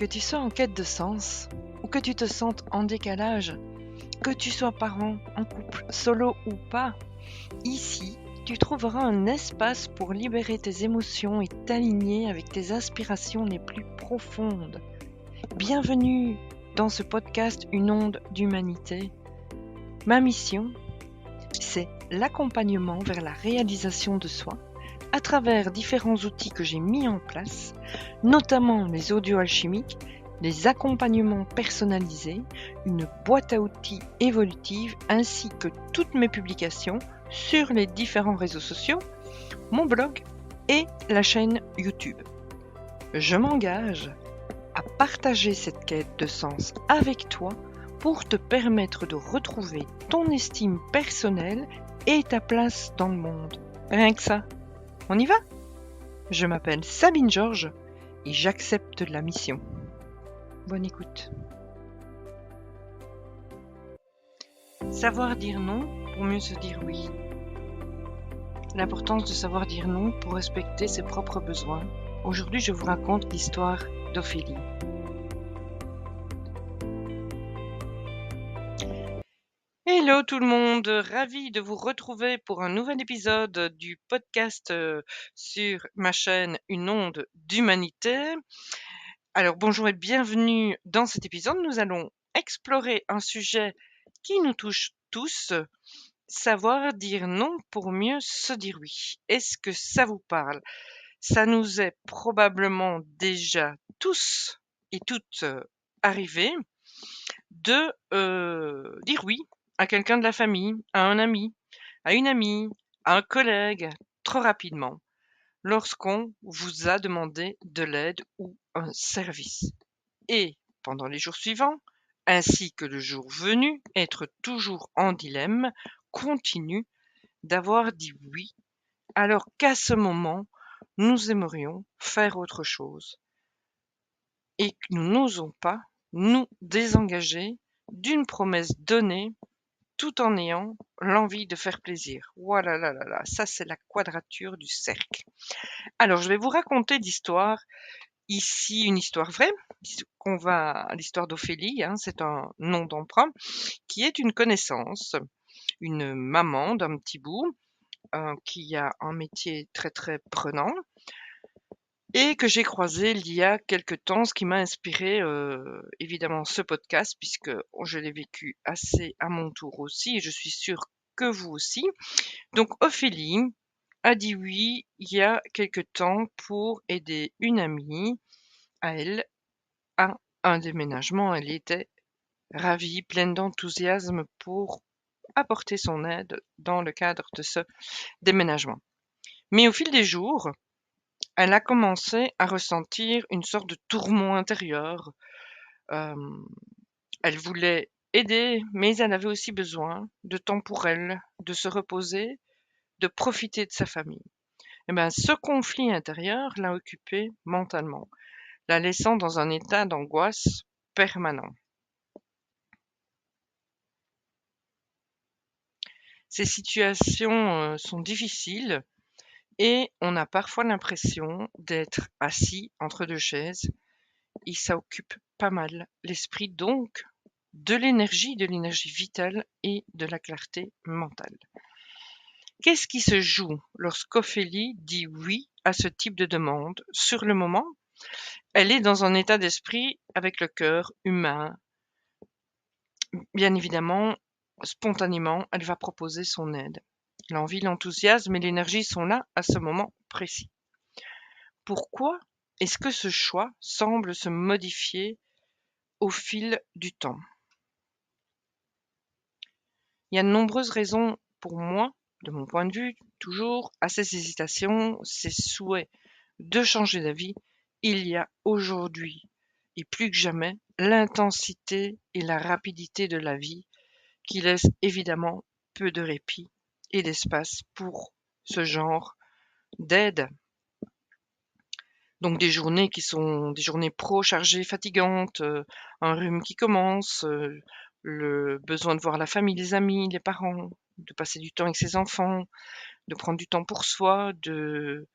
tu sois en quête de sens ou que tu te sentes en décalage, que tu sois parent, en couple, solo ou pas, ici, tu trouveras un espace pour libérer tes émotions et t'aligner avec tes aspirations les plus profondes. Bienvenue dans ce podcast Une onde d'humanité. Ma mission, c'est l'accompagnement vers la réalisation de soi à travers différents outils que j'ai mis en place, notamment les audios alchimiques, les accompagnements personnalisés, une boîte à outils évolutive ainsi que toutes mes publications sur les différents réseaux sociaux, mon blog et la chaîne YouTube. Je m'engage à partager cette quête de sens avec toi pour te permettre de retrouver ton estime personnelle et ta place dans le monde. Rien que ça. On y va ? Je m'appelle Sabine Georges et j'accepte la mission. Bonne écoute. Savoir dire non pour mieux se dire oui. L'importance de savoir dire non pour respecter ses propres besoins. Aujourd'hui, je vous raconte l'histoire d'Ophélie. Hello tout le monde, ravi de vous retrouver pour un nouvel épisode du podcast sur ma chaîne Une onde d'humanité. Alors bonjour et bienvenue dans cet épisode. Nous allons explorer un sujet qui nous touche tous, savoir dire non pour mieux se dire oui. Est-ce que ça vous parle ? Ça nous est probablement déjà tous et toutes arrivé de dire oui à quelqu'un de la famille, à un ami, à une amie, à un collègue, trop rapidement, lorsqu'on vous a demandé de l'aide ou un service. Et pendant les jours suivants, ainsi que le jour venu, être toujours en dilemme, continue d'avoir dit oui, alors qu'à ce moment, nous aimerions faire autre chose et que nous n'osons pas nous désengager d'une promesse donnée tout en ayant l'envie de faire plaisir. Voilà, là, là, là, ça c'est la quadrature du cercle. Alors, je vais vous raconter l'histoire, ici une histoire vraie, l'histoire d'Ophélie, c'est un nom d'emprunt, qui est une connaissance, une maman d'un petit bout, qui a un métier très très prenant, et que j'ai croisé il y a quelque temps, ce qui m'a inspiré évidemment ce podcast, puisque je l'ai vécu assez à mon tour aussi, et je suis sûre que vous aussi. Donc Ophélie a dit oui il y a quelque temps pour aider une amie à elle à un déménagement. Elle était ravie, pleine d'enthousiasme pour apporter son aide dans le cadre de ce déménagement. Mais au fil des jours, elle a commencé à ressentir une sorte de tourment intérieur. Elle voulait aider, mais elle avait aussi besoin de temps pour elle, de se reposer, de profiter de sa famille. Et bien, ce conflit intérieur l'a occupée mentalement, la laissant dans un état d'angoisse permanent. Ces situations sont difficiles et on a parfois l'impression d'être assis entre deux chaises et ça occupe pas mal l'esprit, donc de l'énergie vitale et de la clarté mentale. Qu'est-ce qui se joue lorsqu'Ophélie dit oui à ce type de demande ? Sur le moment, elle est dans un état d'esprit avec le cœur humain. Bien évidemment, spontanément, elle va proposer son aide. L'envie, l'enthousiasme et l'énergie sont là à ce moment précis. Pourquoi est-ce que ce choix semble se modifier au fil du temps ? Il y a de nombreuses raisons pour moi, de mon point de vue, toujours, à ces hésitations, ces souhaits de changer d'avis. Il y a aujourd'hui, et plus que jamais, l'intensité et la rapidité de la vie qui laisse évidemment peu de répit et d'espace pour ce genre d'aide. Donc des journées qui sont des journées pro chargées, fatigantes, un rhume qui commence, le besoin de voir la famille, les amis, les parents, de passer du temps avec ses enfants, de prendre du temps pour soi, de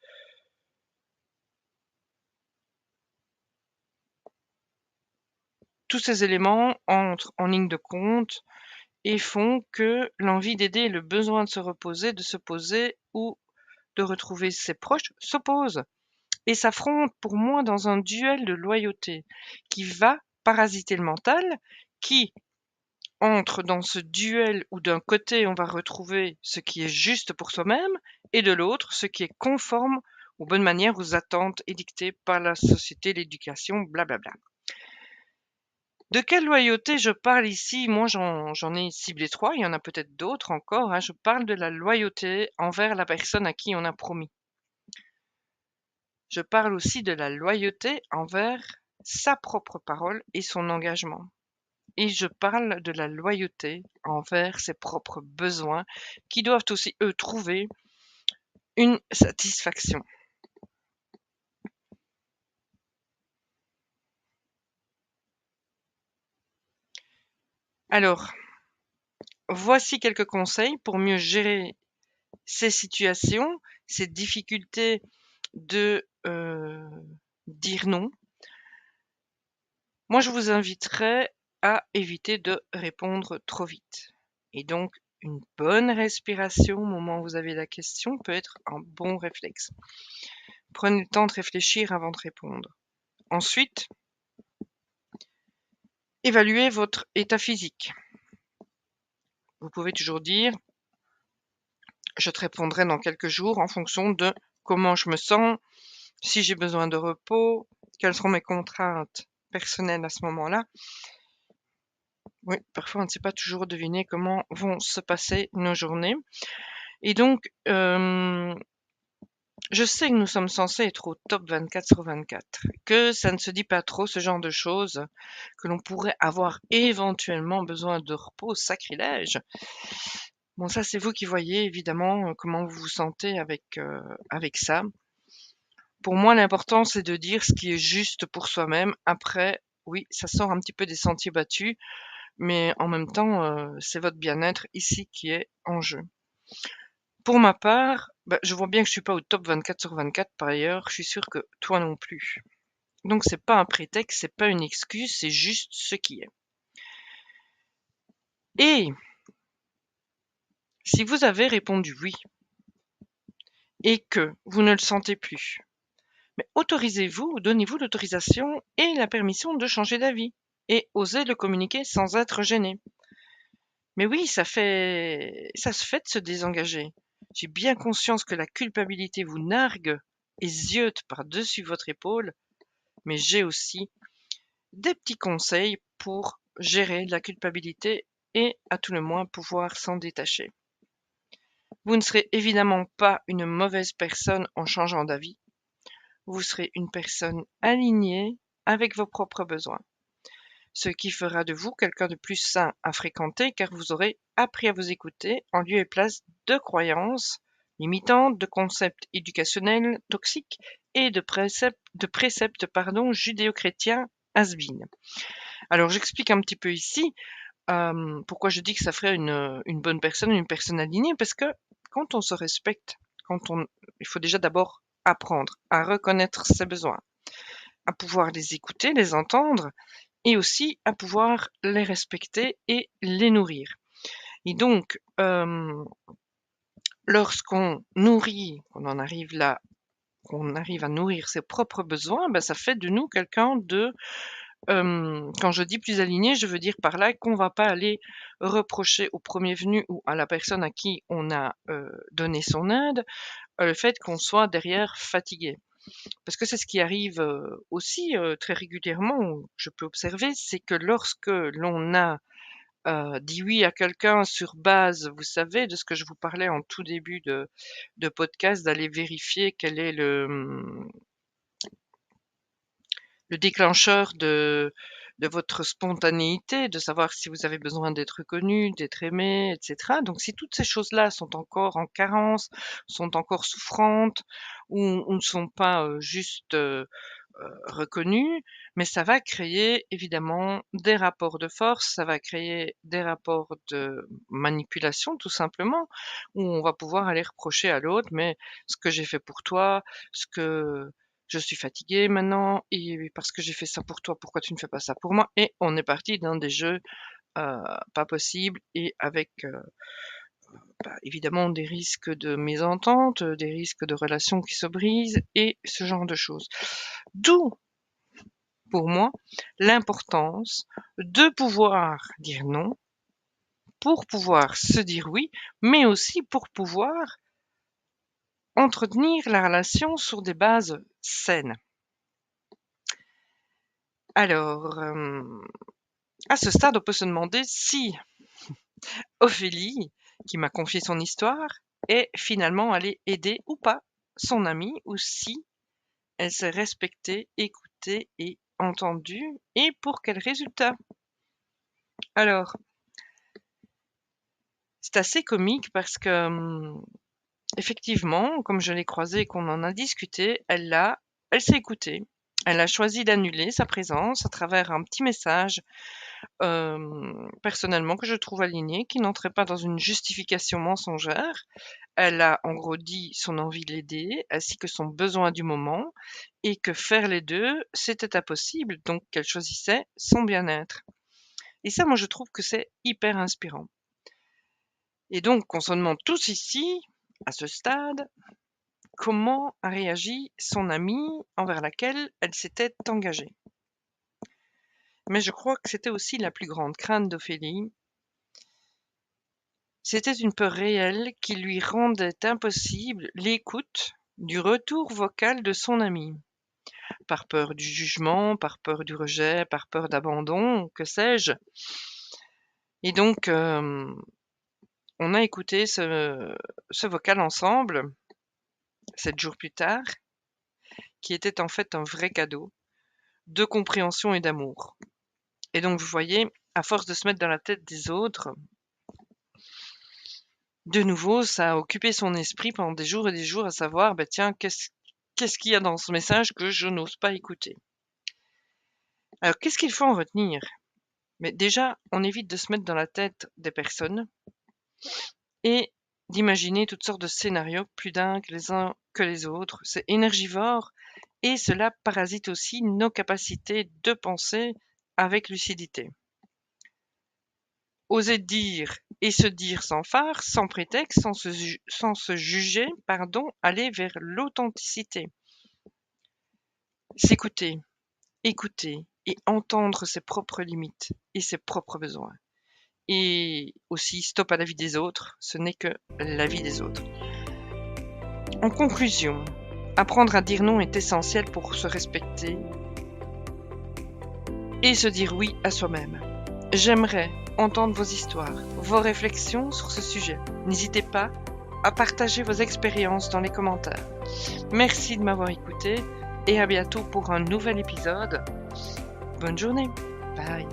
tous ces éléments entrent en ligne de compte et font que l'envie d'aider et le besoin de se reposer, de se poser ou de retrouver ses proches s'opposent et s'affrontent pour moi dans un duel de loyauté qui va parasiter le mental, qui entre dans ce duel où d'un côté on va retrouver ce qui est juste pour soi-même et de l'autre ce qui est conforme aux bonnes manières, aux attentes édictées par la société, l'éducation, blablabla. De quelle loyauté je parle ici? Moi, j'en ai ciblé 3, il y en a peut-être d'autres encore, hein. Je parle de la loyauté envers la personne à qui on a promis. Je parle aussi de la loyauté envers sa propre parole et son engagement. Et je parle de la loyauté envers ses propres besoins qui doivent aussi, eux, trouver une satisfaction. Alors, voici quelques conseils pour mieux gérer ces situations, ces difficultés de dire non. Moi, je vous inviterais à éviter de répondre trop vite. Et donc, une bonne respiration au moment où vous avez la question peut être un bon réflexe. Prenez le temps de réfléchir avant de répondre. Ensuite, évaluez votre état physique. Vous pouvez toujours dire, je te répondrai dans quelques jours en fonction de comment je me sens, si j'ai besoin de repos, quelles seront mes contraintes personnelles à ce moment-là. Oui, parfois on ne sait pas toujours deviner comment vont se passer nos journées. Et donc, je sais que nous sommes censés être au top 24/24, que ça ne se dit pas trop ce genre de choses, que l'on pourrait avoir éventuellement besoin de repos, sacrilège. Bon, ça, c'est vous qui voyez évidemment comment vous vous sentez avec ça. Pour moi, l'important, c'est de dire ce qui est juste pour soi-même. Après, oui, ça sort un petit peu des sentiers battus, mais en même temps, c'est votre bien-être ici qui est en jeu. Pour ma part, je vois bien que je suis pas au top 24/24 par ailleurs, je suis sûre que toi non plus. Donc c'est pas un prétexte, c'est pas une excuse, c'est juste ce qui est. Et si vous avez répondu oui et que vous ne le sentez plus, mais autorisez-vous, donnez-vous l'autorisation et la permission de changer d'avis et osez le communiquer sans être gêné. Mais oui, ça se fait de se désengager. J'ai bien conscience que la culpabilité vous nargue et ziote par-dessus votre épaule, mais j'ai aussi des petits conseils pour gérer la culpabilité et à tout le moins pouvoir s'en détacher. Vous ne serez évidemment pas une mauvaise personne en changeant d'avis. Vous serez une personne alignée avec vos propres besoins, ce qui fera de vous quelqu'un de plus sain à fréquenter car vous aurez appris à vous écouter en lieu et place de croyances limitantes, de concepts éducationnels toxiques et de préceptes judéo-chrétiens has-been. Alors j'explique un petit peu ici pourquoi je dis que ça ferait une bonne personne, une personne alignée, parce que quand on se respecte, il faut déjà d'abord apprendre à reconnaître ses besoins, à pouvoir les écouter, les entendre et aussi à pouvoir les respecter et les nourrir. Et donc, lorsqu'on nourrit, qu'on en arrive là, qu'on arrive à nourrir ses propres besoins, ça fait de nous quelqu'un de quand je dis plus aligné, je veux dire par là qu'on va pas aller reprocher au premier venu ou à la personne à qui on a, donné son aide, le fait qu'on soit derrière fatigué. Parce que c'est ce qui arrive, aussi, très régulièrement, je peux observer, c'est que lorsque l'on a, dit oui à quelqu'un sur base, vous savez, de ce que je vous parlais en tout début de podcast, d'aller vérifier quel est le déclencheur de votre spontanéité, de savoir si vous avez besoin d'être reconnu, d'être aimé, et cetera. Donc si toutes ces choses-là sont encore en carence, sont encore souffrantes ou ne sont pas, juste, reconnues, mais ça va créer évidemment des rapports de force, ça va créer des rapports de manipulation tout simplement, où on va pouvoir aller reprocher à l'autre: «Mais ce que j'ai fait pour toi, ce que je suis fatiguée maintenant et parce que j'ai fait ça pour toi, pourquoi tu ne fais pas ça pour moi? Et on est parti dans des jeux, pas possibles et avec, évidemment des risques de mésentente, des risques de relations qui se brisent et ce genre de choses. D'où, pour moi, l'importance de pouvoir dire non, pour pouvoir se dire oui, mais aussi pour pouvoir entretenir la relation sur des bases saines. Alors, à ce stade, on peut se demander si Ophélie, qui m'a confié son histoire, est finalement allée aider ou pas son amie, ou si elle s'est respectée, écoutée et entendue, et pour quel résultat? Alors, c'est assez comique parce que, effectivement, comme je l'ai croisée et qu'on en a discuté, elle s'est écoutée. Elle a choisi d'annuler sa présence à travers un petit message, personnellement que je trouve aligné, qui n'entrait pas dans une justification mensongère. Elle a en gros dit son envie de l'aider, ainsi que son besoin du moment, et que faire les 2, c'était impossible, donc qu'elle choisissait son bien-être. Et ça, moi, je trouve que c'est hyper inspirant. Et donc, on se demande tous ici, à ce stade, comment a réagi son amie envers laquelle elle s'était engagée. Mais je crois que c'était aussi la plus grande crainte d'Ophélie. C'était une peur réelle qui lui rendait impossible l'écoute du retour vocal de son amie. Par peur du jugement, par peur du rejet, par peur d'abandon, que sais-je. Et donc, on a écouté ce vocal ensemble, 7 jours plus tard, qui était en fait un vrai cadeau de compréhension et d'amour. Et donc, vous voyez, à force de se mettre dans la tête des autres, de nouveau, ça a occupé son esprit pendant des jours et des jours à savoir, tiens, qu'est-ce qu'il y a dans ce message que je n'ose pas écouter? Alors, qu'est-ce qu'il faut en retenir? Mais déjà, on évite de se mettre dans la tête des personnes et d'imaginer toutes sortes de scénarios, plus d'un que les uns que les autres. C'est énergivore et cela parasite aussi nos capacités de penser avec lucidité. Oser dire et se dire sans phare, sans prétexte, sans se juger, aller vers l'authenticité. S'écouter, écouter et entendre ses propres limites et ses propres besoins. Et aussi, stop à la vie des autres, ce n'est que la vie des autres. En conclusion, apprendre à dire non est essentiel pour se respecter et se dire oui à soi-même. J'aimerais entendre vos histoires, vos réflexions sur ce sujet. N'hésitez pas à partager vos expériences dans les commentaires. Merci de m'avoir écouté et à bientôt pour un nouvel épisode. Bonne journée. Bye.